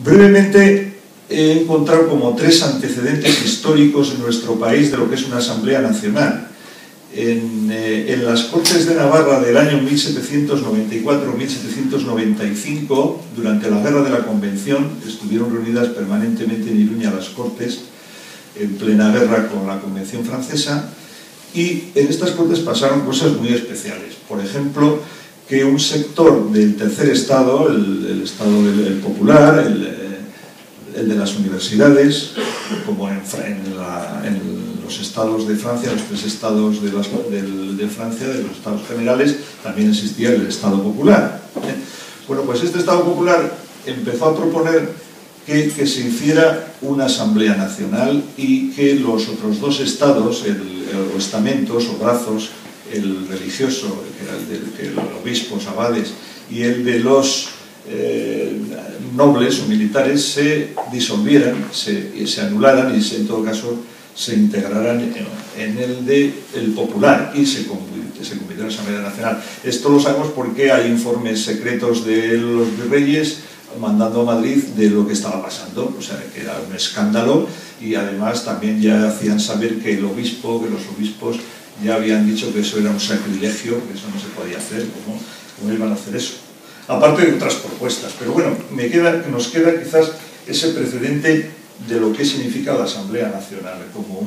Brevemente he encontrado como 3 antecedentes históricos en nuestro país de lo que es una Asamblea Nacional. En las Cortes de Navarra del año 1794-1795, durante la Guerra de la Convención, estuvieron reunidas permanentemente en Iruña las Cortes, en plena guerra con la Convención francesa, y en estas Cortes pasaron cosas muy especiales. Por ejemplo, que un sector del tercer estado, el estado del popular, el de las universidades, como en los estados de Francia, los 3 estados de Francia, de los estados generales, también existía el estado popular. Bueno, pues este estado popular empezó a proponer que se hiciera una asamblea nacional y que los otros 2 estados, o estamentos o brazos, el religioso, que era el de los obispos, abades, y el de los nobles o militares, se disolvieran, se anularan y en todo caso se integraran en el popular y se convirtió en Asamblea Nacional. Esto lo sabemos porque hay informes secretos de los virreyes mandando a Madrid de lo que estaba pasando, o sea, que era un escándalo, y además también ya hacían saber que los obispos ya habían dicho que eso era un sacrilegio, que eso no se podía hacer. ¿Cómo iban a hacer eso? Aparte de otras propuestas, pero bueno, nos queda quizás ese precedente de lo que significa la Asamblea Nacional, como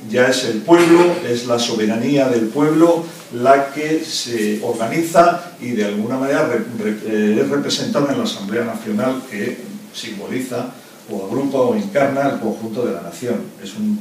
ya es el pueblo, es la soberanía del pueblo la que se organiza y de alguna manera es representada en la Asamblea Nacional, que simboliza o agrupa o encarna el conjunto de la nación. Es un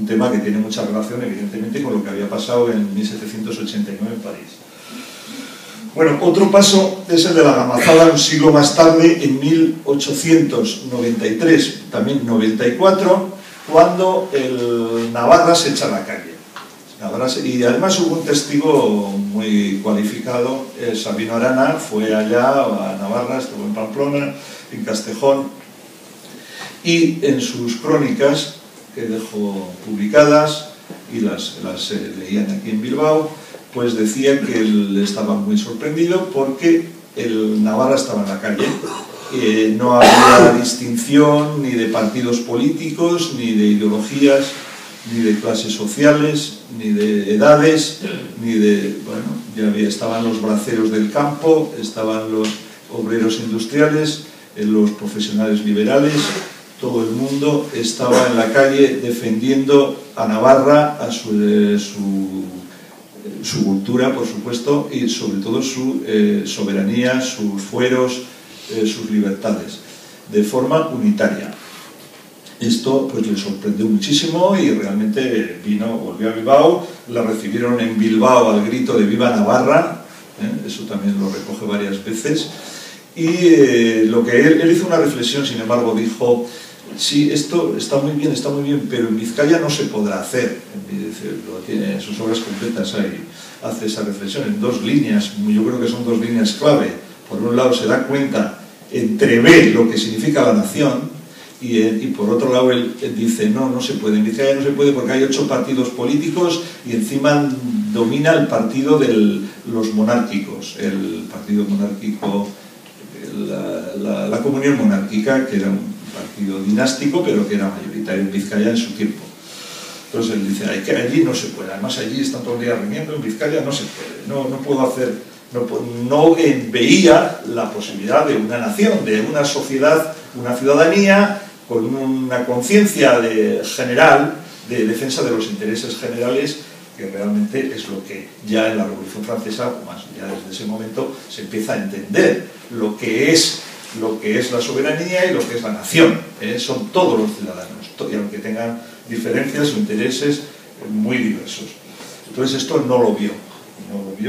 tema que tiene mucha relación, evidentemente, con lo que había pasado en 1789 en París. Bueno, otro paso es el de la gamazada un siglo más tarde, en 1893, también 94, cuando el Navarra se echa a la calle. Y además hubo un testigo muy cualificado, Sabino Arana, fue allá a Navarra, estuvo en Pamplona, en Castejón, y en sus crónicas, que dejó publicadas y las leían aquí en Bilbao, pues decía que él estaba muy sorprendido porque el Navarra estaba en la calle. No había distinción ni de partidos políticos, ni de ideologías, ni de clases sociales, ni de edades, ni de... Bueno, estaban los braceros del campo, estaban los obreros industriales, los profesionales liberales, todo el mundo estaba en la calle defendiendo a Navarra, a su cultura, por supuesto, y sobre todo su soberanía, sus fueros, sus libertades, de forma unitaria. Esto pues le sorprendió muchísimo y realmente volvió a Bilbao, la recibieron en Bilbao al grito de ¡Viva Navarra! Eso también lo recoge varias veces. Y lo que él hizo una reflexión, sin embargo, dijo: sí, esto está muy bien, pero en Vizcaya no se podrá hacer. Lo tiene en sus obras completas ahí, hace esa reflexión en 2 líneas, yo creo que son 2 líneas clave. Por un lado se da cuenta, entrevé lo que significa la nación, y por otro lado él dice, no se puede, en Vizcaya no se puede porque hay 8 partidos políticos y encima domina el partido de los monárquicos, el partido monárquico, la comunión monárquica, que era un partido dinástico, pero que era mayoritario en Vizcaya en su tiempo. Entonces él dice, que allí no se puede, además allí están todo el día reuniendo, en Vizcaya no se puede, no puedo hacer, no veía la posibilidad de una nación, de una sociedad, una ciudadanía con una conciencia general de defensa de los intereses generales, que realmente es lo que ya en la Revolución Francesa, más ya desde ese momento, se empieza a entender lo que es la soberanía y lo que es la nación. Son todos los ciudadanos, y aunque tengan diferencias o intereses muy diversos. Entonces esto no lo vio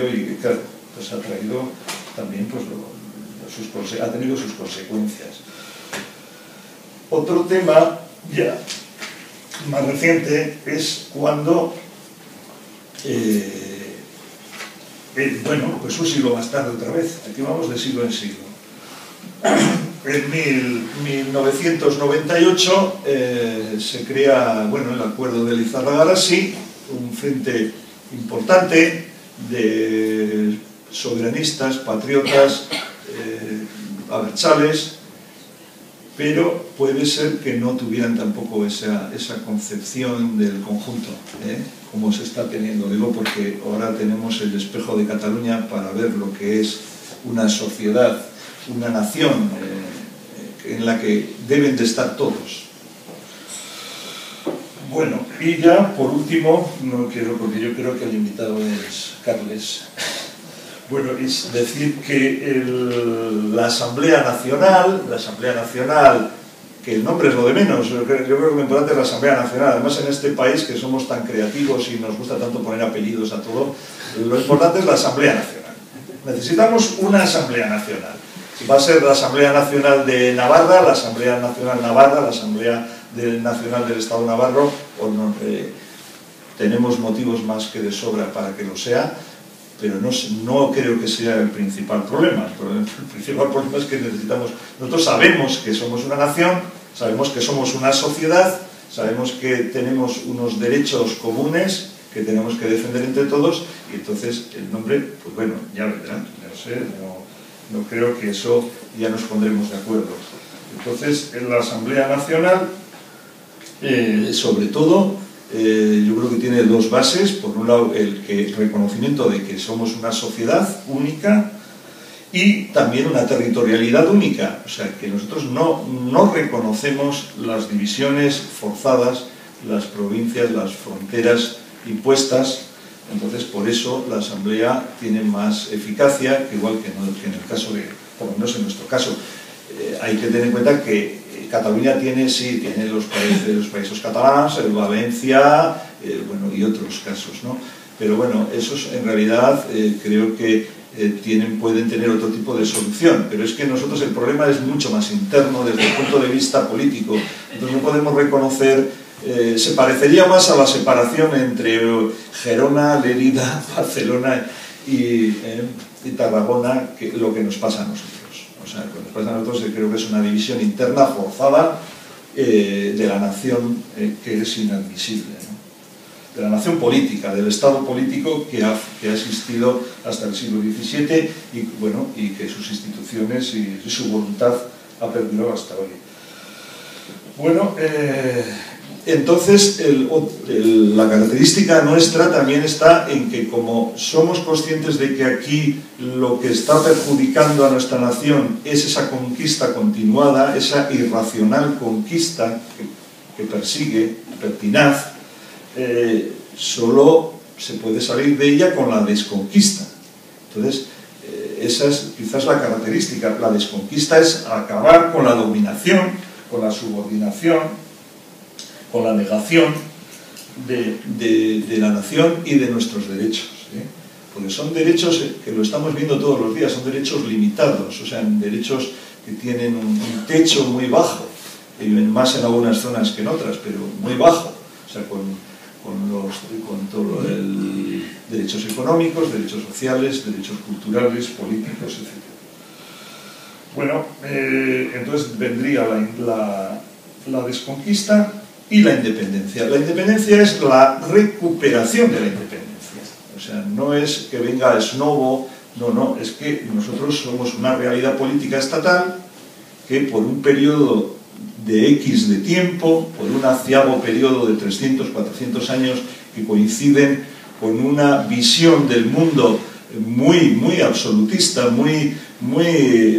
y claro, pues ha traído también pues, ha tenido sus consecuencias. Otro tema ya más reciente es cuando bueno, pues un siglo más tarde otra vez, aquí vamos de siglo en siglo. En 1998 se crea, bueno, el acuerdo de Lizarra-Garasi, un frente importante de soberanistas, patriotas, abertzales, pero puede ser que no tuvieran tampoco esa concepción del conjunto, como se está teniendo. Digo porque ahora tenemos el espejo de Cataluña para ver lo que es una sociedad, una nación en la que deben de estar todos. Bueno, y ya por último, no quiero, porque yo creo que el invitado es Carles. Bueno, es decir que la Asamblea Nacional, que el nombre es lo de menos, yo creo que lo importante es la Asamblea Nacional, además en este país que somos tan creativos y nos gusta tanto poner apellidos a todo, lo importante es la Asamblea Nacional. Necesitamos una Asamblea Nacional. Va a ser la Asamblea Nacional de Navarra, la Asamblea Nacional Navarra, la Asamblea Nacional del Estado Navarro, o no, tenemos motivos más que de sobra para que lo sea, pero no creo que sea el principal problema. El principal problema es que nosotros sabemos que somos una nación, sabemos que somos una sociedad, sabemos que tenemos unos derechos comunes que tenemos que defender entre todos, y entonces el nombre, pues bueno, ya vendrán, no sé, no creo que eso ya nos pondremos de acuerdo. Entonces, en la Asamblea Nacional, sobre todo, yo creo que tiene dos bases. Por un lado, el reconocimiento de que somos una sociedad única y también una territorialidad única. O sea, que nosotros no reconocemos las divisiones forzadas, las provincias, las fronteras impuestas. Entonces, por eso la Asamblea tiene más eficacia, igual que en el caso por lo menos en nuestro caso. Hay que tener en cuenta que Cataluña tiene los países catalanes, el Valencia, bueno, y otros casos, ¿no? Pero bueno, esos en realidad creo que pueden tener otro tipo de solución, pero es que nosotros el problema es mucho más interno desde el punto de vista político. Entonces no podemos reconocer, se parecería más a la separación entre Gerona, Lérida, Barcelona y Tarragona, que lo que nos pasa a nosotros. O sea, lo que nos pasa a nosotros creo que es una división interna forzada de la nación que es inadmisible, ¿no? De la nación política, del Estado político que ha existido hasta el siglo XVII y, bueno, y que sus instituciones y su voluntad ha perdurado hasta hoy. Bueno, entonces la característica nuestra también está en que, como somos conscientes de que aquí lo que está perjudicando a nuestra nación es esa conquista continuada, esa irracional conquista que persigue, pertinaz, solo se puede salir de ella con la desconquista. Entonces, esa es quizás la característica. La desconquista es acabar con la dominación, con la subordinación, con la negación de la nación y de nuestros derechos, porque son derechos que lo estamos viendo todos los días, son derechos limitados, o sea, derechos que tienen un techo muy bajo, más en algunas zonas que en otras, pero muy bajo, o sea, con todo derechos económicos, derechos sociales, derechos culturales, políticos, etc. Bueno, entonces vendría la desconquista y la independencia. La independencia es la recuperación de la independencia. O sea, no es que venga ex novo, no, es que nosotros somos una realidad política estatal que por un periodo de X de tiempo, por un aciago periodo de 300, 400 años que coinciden con una visión del mundo muy absolutista, muy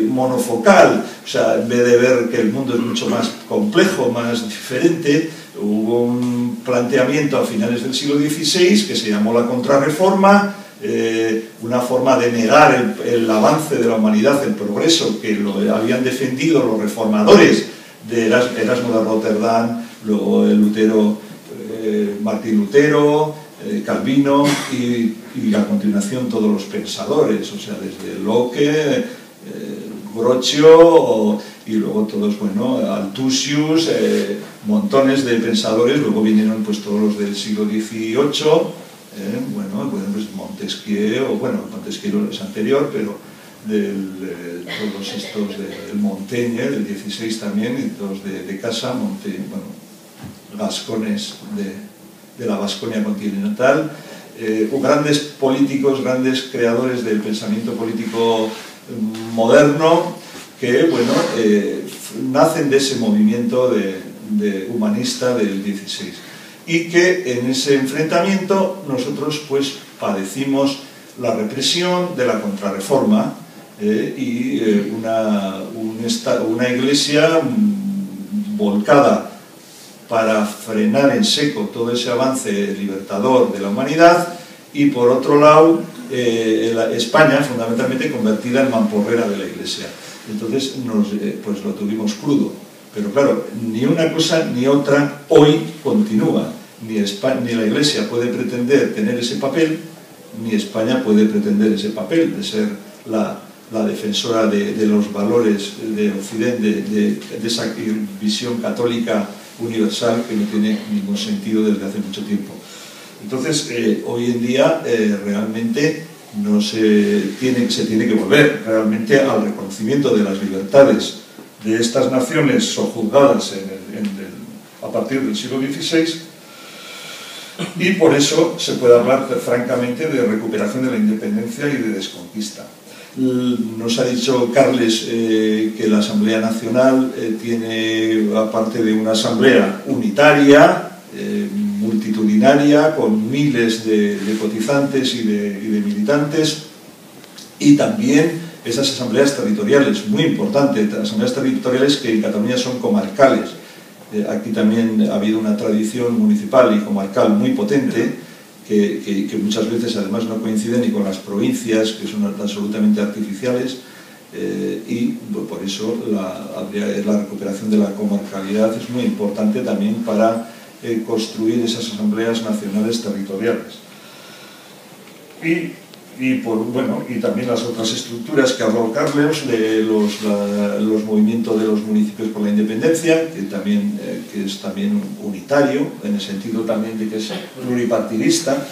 monofocal. O sea, en vez de ver que el mundo es mucho más complejo, más diferente, hubo un planteamiento a finales del siglo XVI que se llamó la Contrarreforma, una forma de negar el avance de la humanidad, el progreso que lo habían defendido los reformadores de Erasmo de Rotterdam, luego Martín Lutero, Calvino y a continuación todos los pensadores, o sea, desde Locke, Broccio y luego todos, bueno, Althusius, montones de pensadores. Luego vinieron pues todos los del siglo XVIII, bueno, pues Montesquieu, Montesquieu es anterior, pero todos estos del Montaigne, del XVI también, y todos de Casa, gascones de la Vasconia continental, grandes políticos, grandes creadores del pensamiento político moderno, que, bueno, nacen de ese movimiento humanista del 16. Y que en ese enfrentamiento nosotros pues padecimos la represión de la contrarreforma y una iglesia volcada para frenar en seco todo ese avance libertador de la humanidad, y por otro lado España fundamentalmente convertida en mamporrera de la iglesia. Entonces pues lo tuvimos crudo, pero claro, ni una cosa ni otra hoy continúa. Ni la iglesia puede pretender tener ese papel, ni España puede pretender ese papel de ser la defensora de los valores de Occidente, de esa visión católica universal que no tiene ningún sentido desde hace mucho tiempo. Entonces, hoy en día realmente se tiene que volver realmente al reconocimiento de las libertades de estas naciones sojuzgadas a partir del siglo XVI, y por eso se puede hablar francamente de recuperación de la independencia y de desconquista. Nos ha dicho Carles que la Asamblea Nacional tiene, aparte de una asamblea unitaria, multitudinaria, con miles de cotizantes y de militantes, y también esas asambleas territoriales, muy importantes, asambleas territoriales que en Cataluña son comarcales. Aquí también ha habido una tradición municipal y comarcal muy potente, que muchas veces además no coinciden ni con las provincias, que son absolutamente artificiales, y por eso la recuperación de la comarcalidad es muy importante también para construir esas asambleas nacionales territoriales. Y también las otras estructuras que habló Carles, de los movimientos de los municipios por la independencia, que es también unitario, en el sentido también de que es pluripartidista,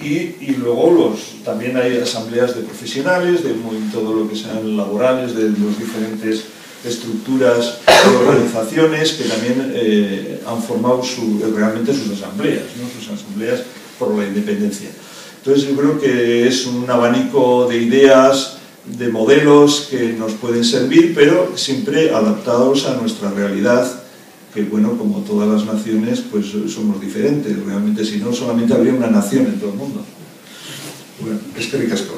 y luego también hay asambleas de profesionales, de todo lo que sean laborales, de las diferentes estructuras y organizaciones que también han formado realmente sus asambleas, ¿no? Sus asambleas por la independencia. Entonces yo creo que es un abanico de ideas, de modelos que nos pueden servir, pero siempre adaptados a nuestra realidad, que bueno, como todas las naciones, pues somos diferentes. Realmente, si no, solamente habría una nación en todo el mundo. Bueno, eskerrik asko.